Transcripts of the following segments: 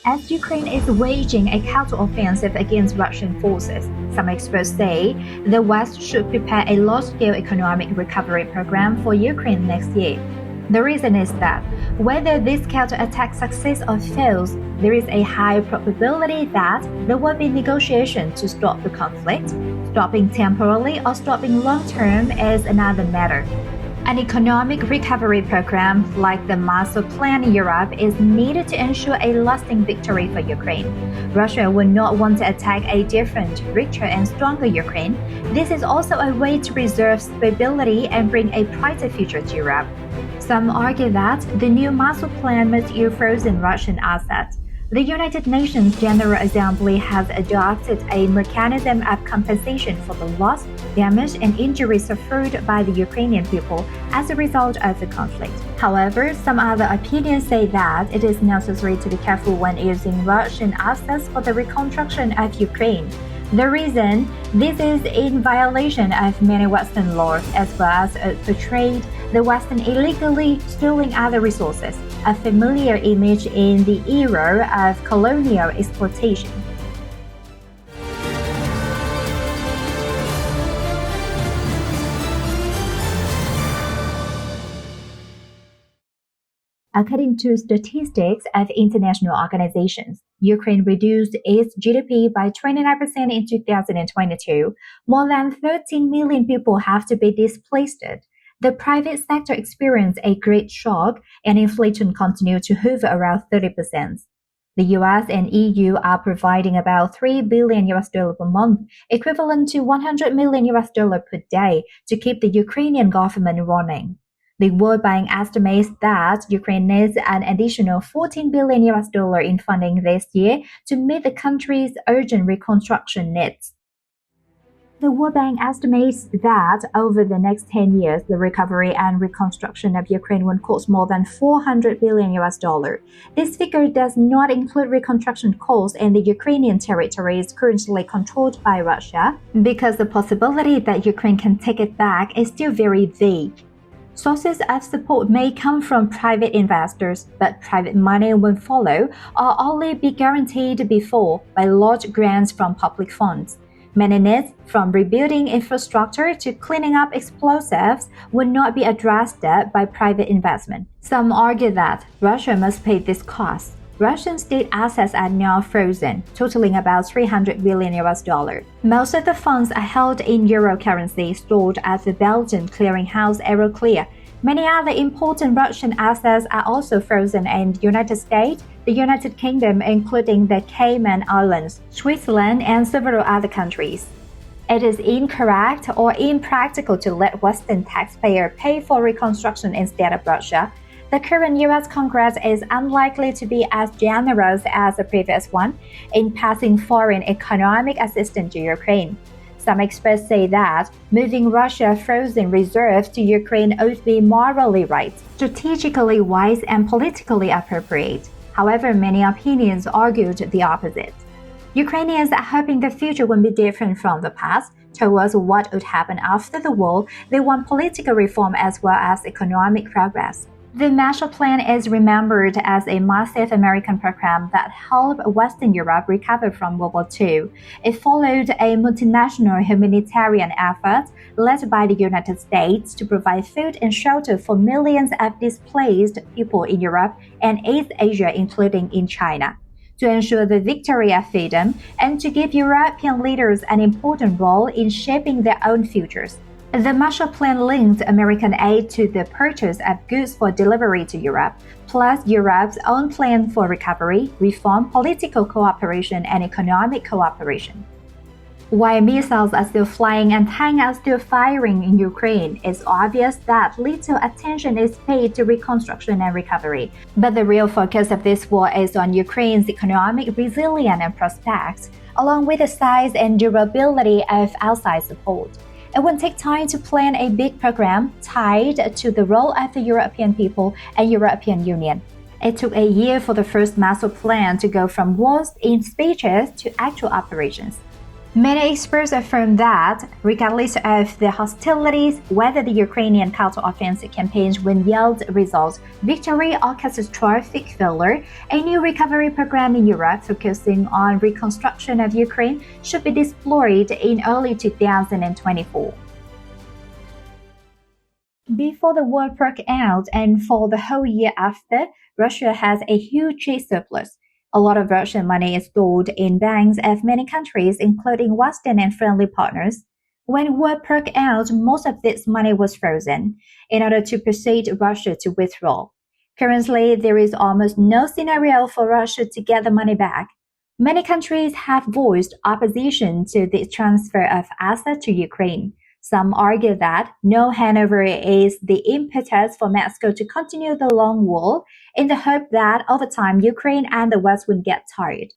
as Ukraine is waging a counteroffensive against Russian forces. Some experts say the West should prepare a large-scale economic recovery program for Ukraine next year. The reason is that whether this counterattack succeeds or fails, there is a high probability that there will be negotiations to stop the conflict. Stopping temporarily or stopping long-term is another matter. An economic recovery program like the Marshall Plan in Europe is needed to ensure a lasting victory for Ukraine. Russia would not want to attack a different, richer and stronger Ukraine. This is also a way to preserve stability and bring a brighter future to Europe. Some argue that the new Marshall Plan must yield frozen Russian assets. The United Nations General Assembly has adopted a mechanism of compensation for the loss, damage, and injuries suffered by the Ukrainian people as a result of the conflict. However, some other opinions say that it is necessary to be careful when using Russian assets for the reconstruction of Ukraine. The reason this is in violation of many Western laws, as well as portrayed the Western illegally stealing other resources, a familiar image in the era of colonial exploitation. According to statistics of international organizations, Ukraine reduced its GDP by 29% in 2022. More than 13 million people have to be displaced. The private sector experienced a great shock, and inflation continued to hover around 30%. The US and EU are providing about $3 billion per month, equivalent to $100 million per day, to keep the Ukrainian government running. The World Bank estimates that Ukraine needs an additional $14 billion in funding this year to meet the country's urgent reconstruction needs. The World Bank estimates that over the next 10 years, the recovery and reconstruction of Ukraine will cost more than $400 billion. This figure does not include reconstruction costs in the Ukrainian territories currently controlled by Russia, because the possibility that Ukraine can take it back is still very vague. Sources of support may come from private investors, but private money will follow or only be guaranteed before by large grants from public funds. Many needs, from rebuilding infrastructure to cleaning up explosives, would not be addressed by private investment. Some argue that Russia must pay this cost. Russian state assets are now frozen, totaling about $300 billion. Most of the funds are held in euro currency stored at the Belgian clearinghouse Euroclear. Many other important Russian assets are also frozen in the United States, the United Kingdom, including the Cayman Islands, Switzerland, and several other countries. It is incorrect or impractical to let Western taxpayers pay for reconstruction instead of Russia. The current U.S. Congress is unlikely to be as generous as the previous one in passing foreign economic assistance to Ukraine. Some experts say that moving Russia's frozen reserves to Ukraine would be morally right, strategically wise, and politically appropriate. However, many opinions argued the opposite. Ukrainians are hoping the future will be different from the past. Towards what would happen after the war, they want political reform as well as economic progress. The Marshall Plan is remembered as a massive American program that helped Western Europe recover from World War II. It followed a multinational humanitarian effort led by the United States to provide food and shelter for millions of displaced people in Europe and East Asia, including in China, to ensure the victory of freedom and to give European leaders an important role in shaping their own futures. The Marshall Plan linked American aid to the purchase of goods for delivery to Europe, plus Europe's own plan for recovery, reform, political cooperation, and economic cooperation. While missiles are still flying and tanks are still firing in Ukraine, it's obvious that little attention is paid to reconstruction and recovery. But the real focus of this war is on Ukraine's economic resilience and prospects, along with the size and durability of outside support. It will take time to plan a big program tied to the role of the European people and European Union. It took a year for the first Marshall Plan to go from words in speeches to actual operations. Many experts affirm that, regardless of the hostilities, whether the Ukrainian counter-offensive campaigns will yield results, victory or catastrophic failure, a new recovery program in Europe focusing on reconstruction of Ukraine should be deployed in early 2024. Before the war broke out and for the whole year after, Russia has a huge trade surplus. A lot of Russian money is stored in banks of many countries, including Western and friendly partners. When war broke out, most of this money was frozen in order to persuade Russia to withdraw. Currently, there is almost no scenario for Russia to get the money back. Many countries have voiced opposition to the transfer of assets to Ukraine. Some argue that no handover is the impetus for Moscow to continue the long war, in the hope that over time Ukraine and the West would get tired.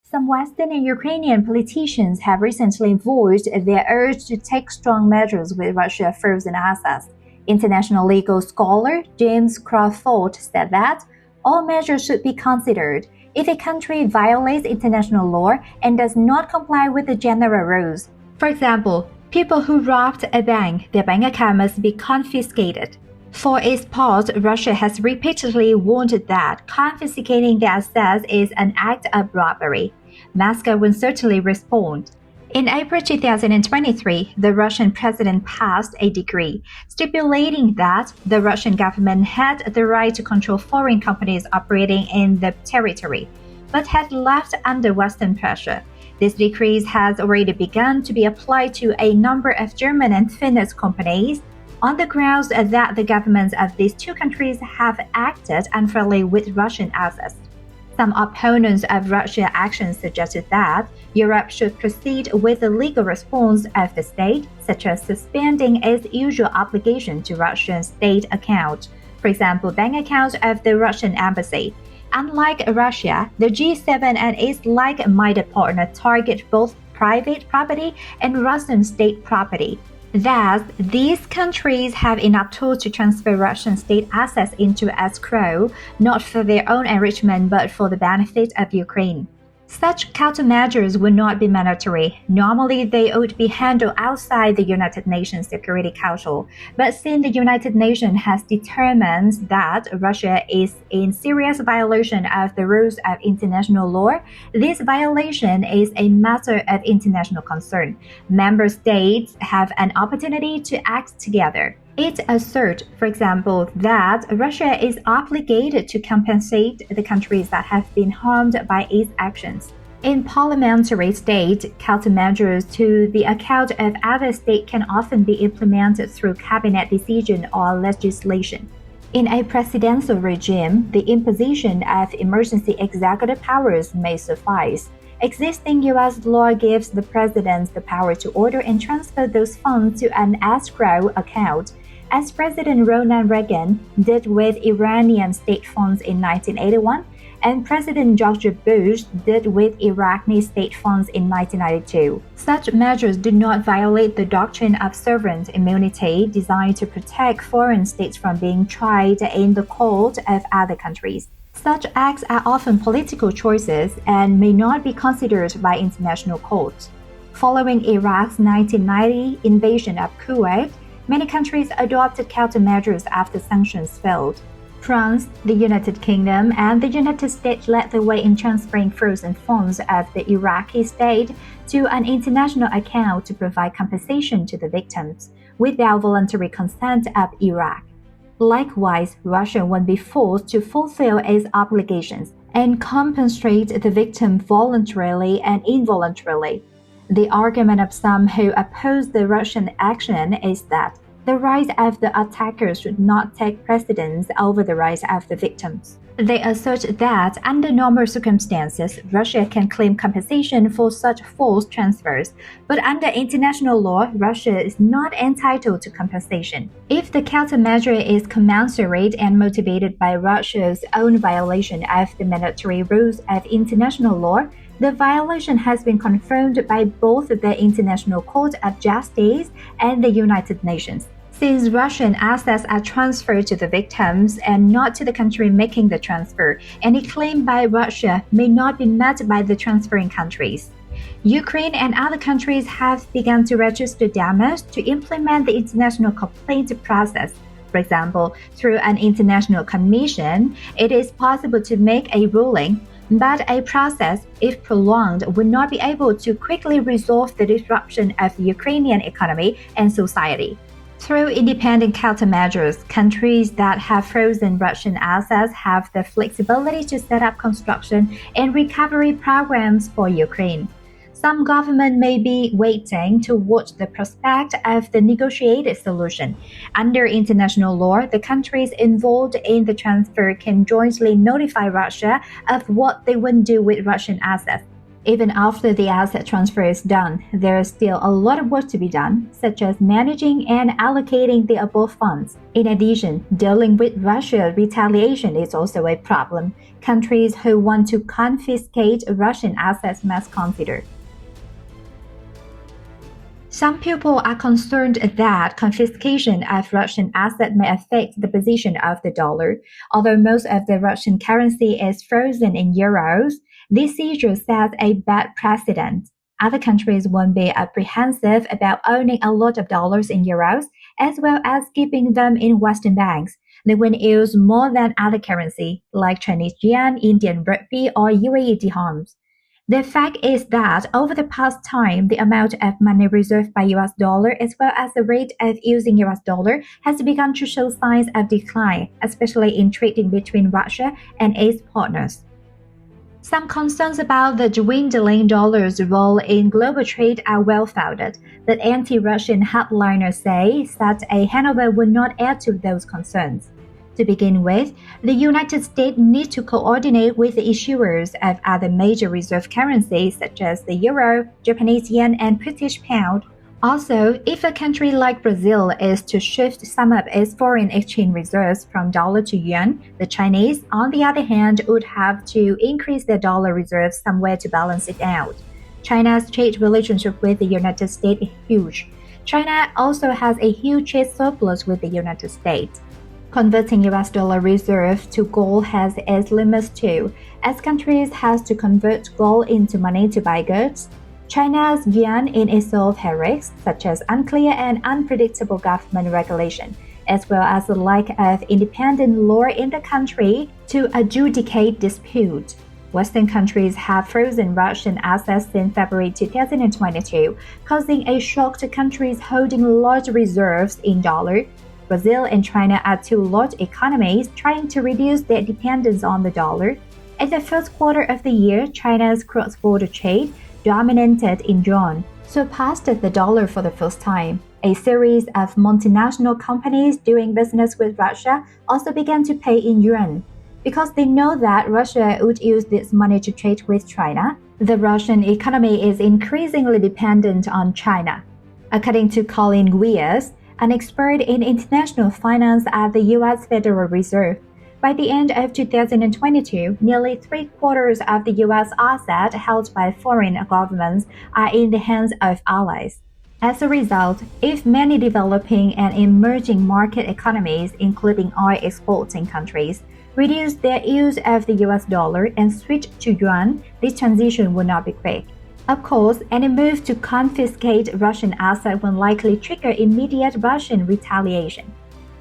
Some Western and Ukrainian politicians have recently voiced their urge to take strong measures with Russia's frozen assets. International legal scholar James Crawford said that all measures should be considered. If a country violates international law and does not comply with the general rules, for example, people who robbed a bank, their bank account must be confiscated. For its part, Russia has repeatedly warned that confiscating the assets is an act of robbery. Moscow will certainly respond. In April 2023, the Russian president passed a decree stipulating that the Russian government had the right to control foreign companies operating in the territory, but had left under Western pressure. This decree has already begun to be applied to a number of German and Finnish companies on the grounds that the governments of these two countries have acted unfairly with Russian assets. Some opponents of Russia's actions suggested that Europe should proceed with the legal response of the state, such as suspending its usual obligation to Russian state accounts, for example, bank accounts of the Russian embassy. Unlike Russia, the G7 and its like-minded partners target both private property and Russian state property. Thus, these countries have enough tools to transfer Russian state assets into escrow, not for their own enrichment but for the benefit of Ukraine. Such countermeasures would not be mandatory. Normally, they would be handled outside the United Nations Security Council. But since the United Nations has determined that Russia is in serious violation of the rules of international law, this violation is a matter of international concern. Member states have an opportunity to act together. It asserts, for example, that Russia is obligated to compensate the countries that have been harmed by its actions. In parliamentary states, countermeasures to the account of other states can often be implemented through cabinet decision or legislation. In a presidential regime, the imposition of emergency executive powers may suffice. Existing U.S. law gives the president the power to order and transfer those funds to an escrow account, as President Ronald Reagan did with Iranian state funds in 1981, and President George Bush did with Iraqi state funds in 1992. Such measures do not violate the doctrine of sovereign immunity designed to protect foreign states from being tried in the court of other countries. Such acts are often political choices and may not be considered by international courts. Following Iraq's 1990 invasion of Kuwait, many countries adopted countermeasures after sanctions failed. France, the United Kingdom, and the United States led the way in transferring frozen funds of the Iraqi state to an international account to provide compensation to the victims, without voluntary consent of Iraq. Likewise, Russia would be forced to fulfill its obligations and compensate the victim voluntarily and involuntarily. The argument of some who oppose the Russian action is that the rights of the attackers should not take precedence over the rights of the victims. They assert that under normal circumstances, Russia can claim compensation for such forced transfers, but under international law, Russia is not entitled to compensation. If the countermeasure is commensurate and motivated by Russia's own violation of the mandatory rules of international law, the violation has been confirmed by both the International Court of Justice and the United Nations. Since Russian assets are transferred to the victims and not to the country making the transfer, any claim by Russia may not be met by the transferring countries. Ukraine and other countries have begun to register damage to implement the international complaint process. For example, through an international commission, it is possible to make a ruling, but a process, if prolonged, would not be able to quickly resolve the disruption of the Ukrainian economy and society. Through independent countermeasures, countries that have frozen Russian assets have the flexibility to set up construction and recovery programs for Ukraine. Some government may be waiting to watch the prospect of the negotiated solution. Under international law, the countries involved in the transfer can jointly notify Russia of what they would do with Russian assets. Even after the asset transfer is done, there is still a lot of work to be done, such as managing and allocating the above funds. In addition, dealing with Russia's retaliation is also a problem. Countries who want to confiscate Russian assets must consider. Some people are concerned that confiscation of Russian assets may affect the position of the dollar. Although most of the Russian currency is frozen in euros, this seizure sets a bad precedent. Other countries won't be apprehensive about owning a lot of dollars in euros, as well as keeping them in Western banks. They will use more than other currency, like Chinese yuan, Indian rupee, or UAE dirhams. The fact is that over the past time, the amount of money reserved by US dollar as well as the rate of using US dollar has begun to show signs of decline, especially in trading between Russia and its partners. Some concerns about the dwindling dollar's role in global trade are well-founded, but anti-Russian hardliners say such a handover would not add to those concerns. To begin with, the United States needs to coordinate with the issuers of other major reserve currencies such as the euro, Japanese yen, and British pound. Also, if a country like Brazil is to shift some of its foreign exchange reserves from dollar to yuan, the Chinese, on the other hand, would have to increase their dollar reserves somewhere to balance it out. China's trade relationship with the United States is huge. China also has a huge trade surplus with the United States. Converting US dollar reserve to gold has its limits too, as countries has to convert gold into money to buy goods. China's yuan in itself has risks, such as unclear and unpredictable government regulation, as well as the lack of independent law in the country to adjudicate disputes. Western countries have frozen Russian assets since February 2022, causing a shock to countries holding large reserves in dollar. Brazil and China are two large economies trying to reduce their dependence on the dollar. In the first quarter of the year, China's cross-border trade, dominated in yuan, surpassed the dollar for the first time. A series of multinational companies doing business with Russia also began to pay in yuan. Because they know that Russia would use this money to trade with China, the Russian economy is increasingly dependent on China. According to Colin Guias, an expert in international finance at the U.S. Federal Reserve, by the end of 2022, nearly three-quarters of the U.S. assets held by foreign governments are in the hands of allies. As a result, if many developing and emerging market economies, including oil exporting countries, reduce their use of the US dollar and switch to yuan, this transition will not be quick. Of course, any move to confiscate Russian assets will likely trigger immediate Russian retaliation.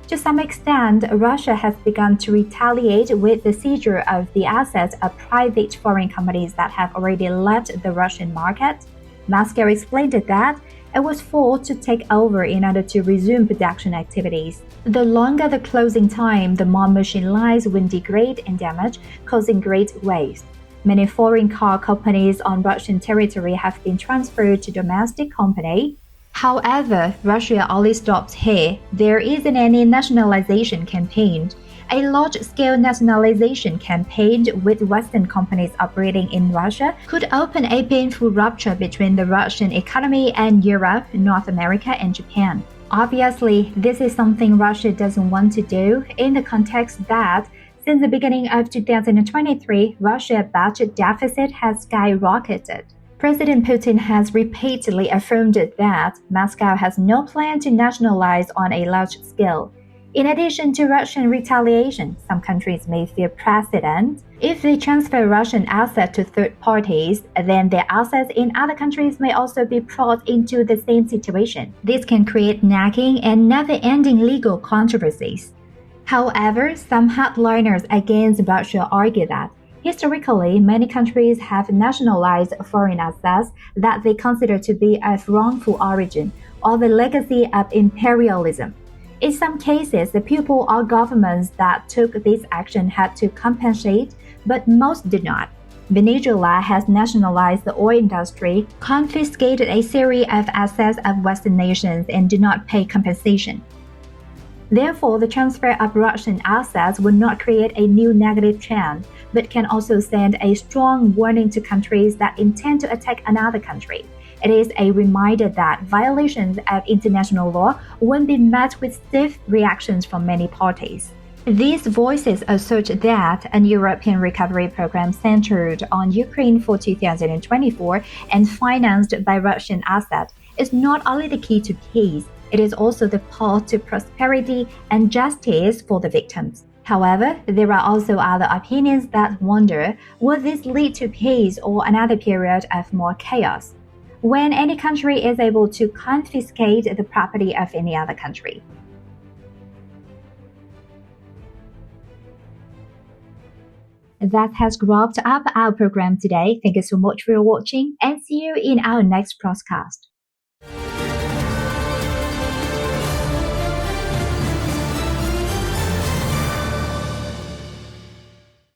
To some extent, Russia has begun to retaliate with the seizure of the assets of private foreign companies that have already left the Russian market. Moscow explained that it was forced to take over in order to resume production activities. The longer the closing time, the more machine lines will degrade and damage, causing great waste. Many foreign car companies on Russian territory have been transferred to domestic companies. However, Russia only stops here. There isn't any nationalization campaign. A large-scale nationalization campaign with Western companies operating in Russia could open a painful rupture between the Russian economy and Europe, North America, and Japan. Obviously, this is something Russia doesn't want to do in the context that since the beginning of 2023, Russia's budget deficit has skyrocketed. President Putin has repeatedly affirmed that Moscow has no plan to nationalize on a large scale. In addition to Russian retaliation, some countries may fear precedent. If they transfer Russian assets to third parties, then their assets in other countries may also be brought into the same situation. This can create nagging and never-ending legal controversies. However, some hardliners against Russia argue that historically, many countries have nationalized foreign assets that they consider to be of wrongful origin or the legacy of imperialism. In some cases, the people or governments that took this action had to compensate, but most did not. Venezuela has nationalized the oil industry, confiscated a series of assets of Western nations, and did not pay compensation. Therefore, the transfer of Russian assets will not create a new negative trend, but can also send a strong warning to countries that intend to attack another country. It is a reminder that violations of international law will be met with stiff reactions from many parties. These voices assert that an European recovery program centered on Ukraine for 2024 and financed by Russian assets is not only the key to peace, it is also the path to prosperity and justice for the victims. However, there are also other opinions that wonder, will this lead to peace or another period of more chaos? When any country is able to confiscate the property of any other country. That has wrapped up our program today. Thank you so much for watching and see you in our next broadcast.